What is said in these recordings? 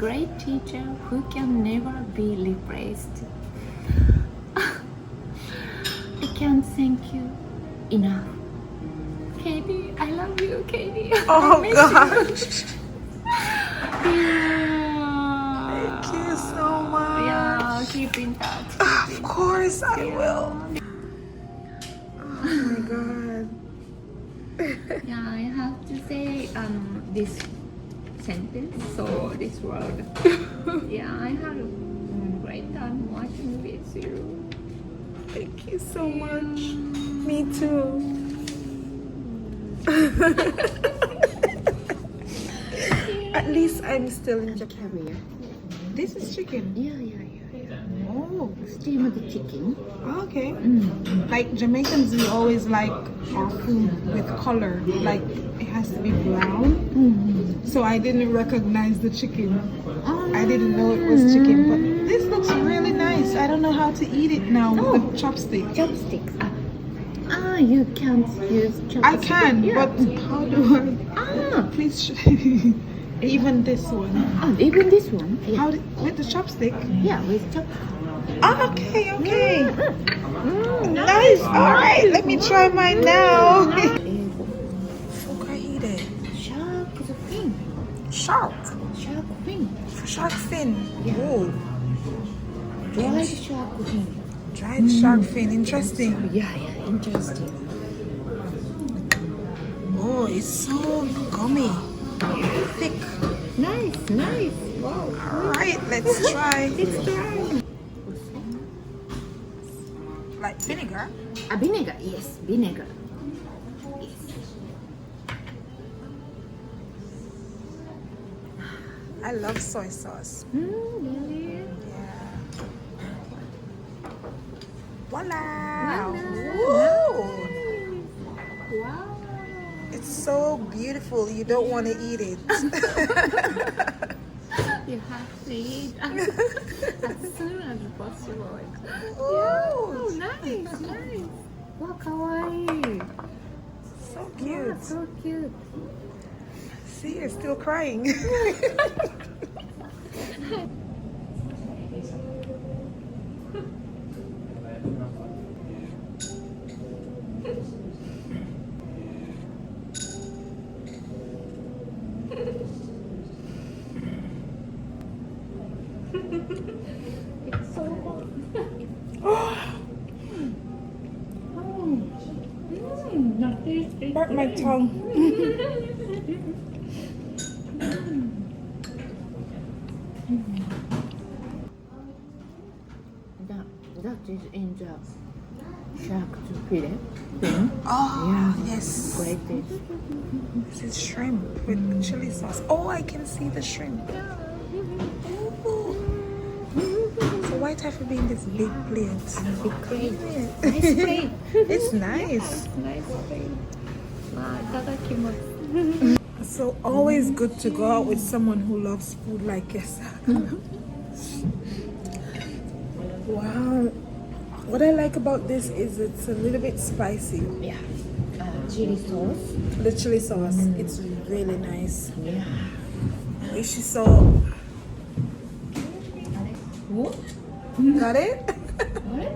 great teacher who can never be replaced. I can't thank you enough. Katie, I love you, Katie. Oh I miss gosh. you. Yeah. Thank you so much. Yeah, keep in touch. Of course I Yeah. will. Oh my god. Yeah, I have to say this sentence. So this word. Yeah, I had a great time watching with you. Thank you so much. Me too. At least I'm still in Japan. Carrier. This is chicken. Yeah. Oh, Steamed chicken. okay. Like Jamaicans, we always like our food with color. Like it has to be brown. So I didn't recognize the chicken. I didn't know it was chicken, but this looks really nice. I don't know how to eat it now with the chopstick. Chopsticks. You can't use chopsticks. I can, Yeah. but how do I? Please show me. Even this one. Even this one. Yeah. How with the chopstick? Yeah, with chopsticks. Oh, okay. Nice. All right, let me try mine now. Fukahide. Shark fin. Shark. Shark fin. Shark fin. Yeah. Oh, Dried shark fin. dried shark fin. Interesting. Yeah, interesting. Oh, it's so gummy. Thick. Nice. Wow. All right, let's try. Let's try. Like vinegar. Vinegar. Yes, vinegar. Yes. I love soy sauce. Really? Yeah. Voila. Voila. Woo. Wow. It's so beautiful. You don't want to eat it. You have to eat as soon as possible. Ooh. Yeah. Nice. Wow, kawaii. So Yeah, cute. so cute. See, you're still crying. It's so hot. That is Burnt my tongue. That is in the shark fillet thing. Oh, Yeah. yes. Great dish. This is shrimp with chili sauce. Oh, I can see the shrimp. Ooh. So why type of being this big plate? Big plate. Nice plate. It's nice. Nice plate. Itadakimasu. So always good to go out with someone who loves food like yourself. Wow. What I like about this is it's a little bit spicy. Yeah. Chili sauce. The chili sauce, it's really nice. Yeah. Ishi so. What? Got it? What?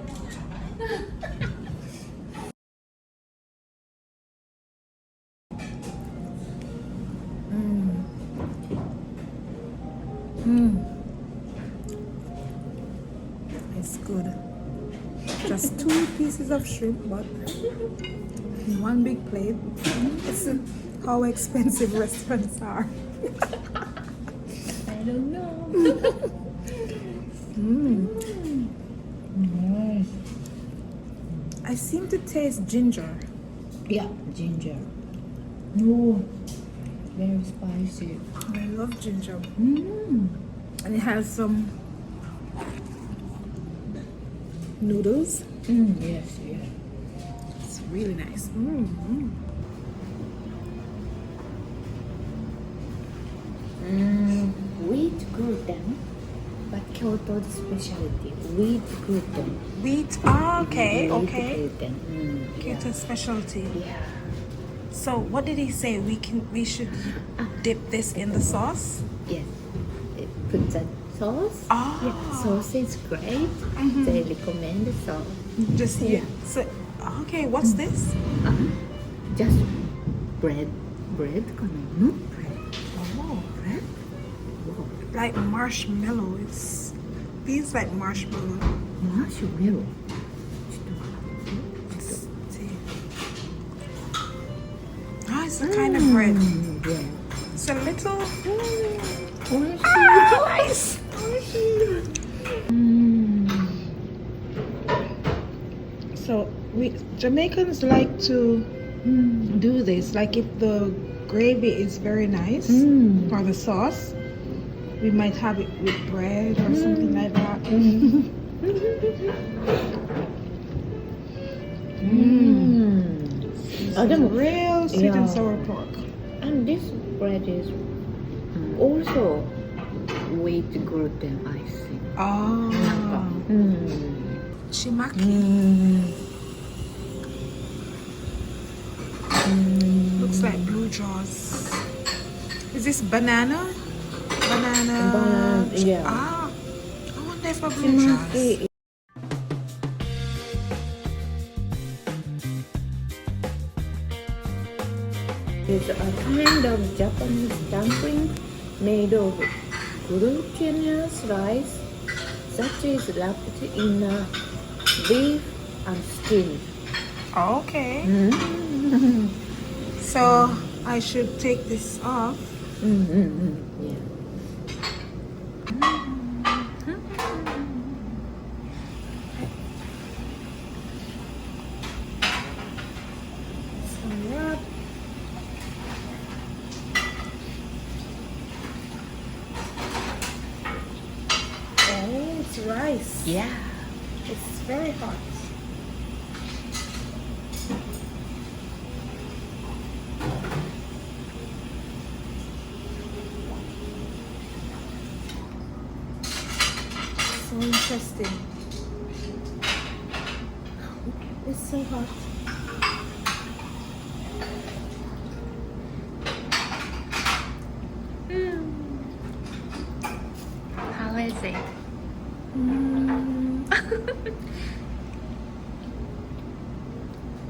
It's good. Just 2 pieces of shrimp, but in one big plate. It's how expensive restaurants are. I don't know. Nice. I seem to taste ginger. Yeah, ginger. No, very spicy. I love ginger. And it has some noodles. Yes. It's really nice. Wheat gluten, but Kyoto's specialty, wheat gluten. Wheat. Oh, okay. Wheat Okay. gluten. Kyoto specialty. Yeah. So what did he say? We should dip this in the sauce? Yes. put the sauce. Oh. Yeah, sauce is great. They recommend the sauce. Just yeah. So okay, what's this? Just breadかな? Not bread. Oh, Bread? like marshmallow. It feels like marshmallow. Marshmallow. Let's see. Oh, it's a kind of bread. Yeah. It's a little. Nice. So we Jamaicans like to do this. Like if the gravy is very nice or the sauce, we might have it with bread or something like that. Real sweet and sour pork. And this bread is also with gluten, I think. Oh. Chimaki. Looks like blue jaws. Is this banana? Banana. Yeah. Ah. I wonder if a blue jaws. It's a kind of Japanese dumpling made of glutinous rice that is wrapped in a beef and steamed. Okay. So I should take this off. Yeah. Oh, it's rice. Yeah. It's very hot. So interesting. It's so hot. How is it?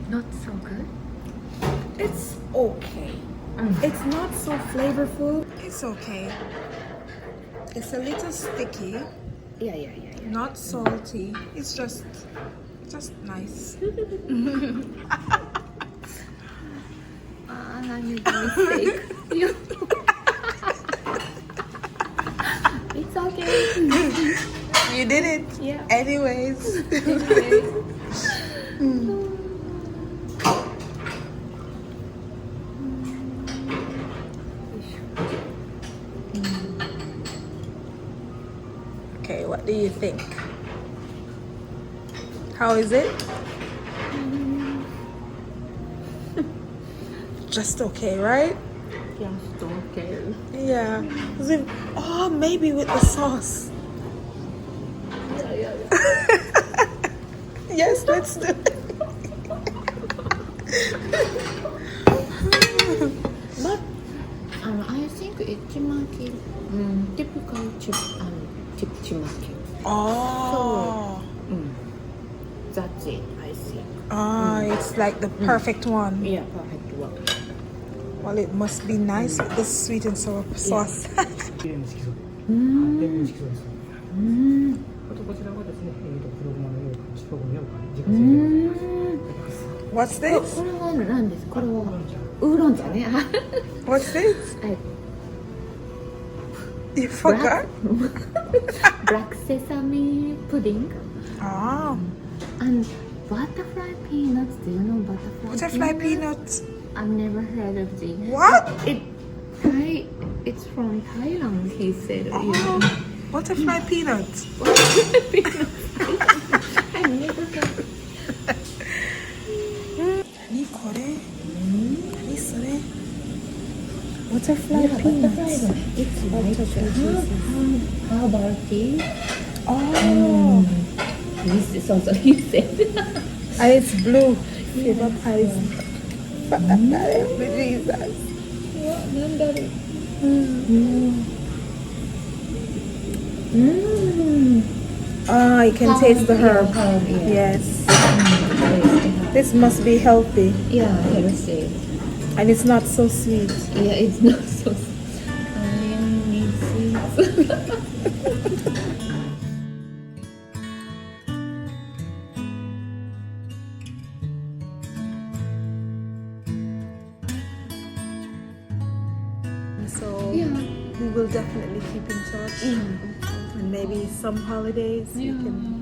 Not so good. It's okay. It's not so flavorful. It's okay. It's a little sticky, Yeah. not salty. It's just nice. I made a mistake. It's okay. You did it. Yeah. Anyways. Okay, what do you think? How is it? Just okay, right? Just okay. Yeah. As if, oh, maybe with the sauce. Yeah. Yes, let's do it. But I think ichimaki, typical chimaki. Oh. That's it, I think. Ah, it's like the perfect one. Yeah, perfect one. Well, it must be nice with the sweet and sour sauce. きれいに好きそうで、天然好きそうです。あとこちらはですね、黒ごまのようか、白ごまのようか、自家製で What's こ this? れは何ですか？これはウーロン茶ね。 What's this? はい。 You forgot? Black sesame pudding Ah, and butterfly peanuts. Do you know butterfly peanuts. I've never heard of this. What? It's from Thailand, he said. Oh, butterfly peanuts. Butterfly peanuts. I never heard. 何これ？何それ？ Butterfly peanuts. It's like how about tea? Oh, So he said. and it's blue. Jesus. なんだろう。Mm. Ah, you can taste the herb. Herb, yeah. Yes. Taste the herb. This must be healthy. Yeah, healthy. And it's not so sweet. Yeah, it's not so. I need sweets. So Yeah. we will definitely keep in touch. Yeah. And maybe some holidays we can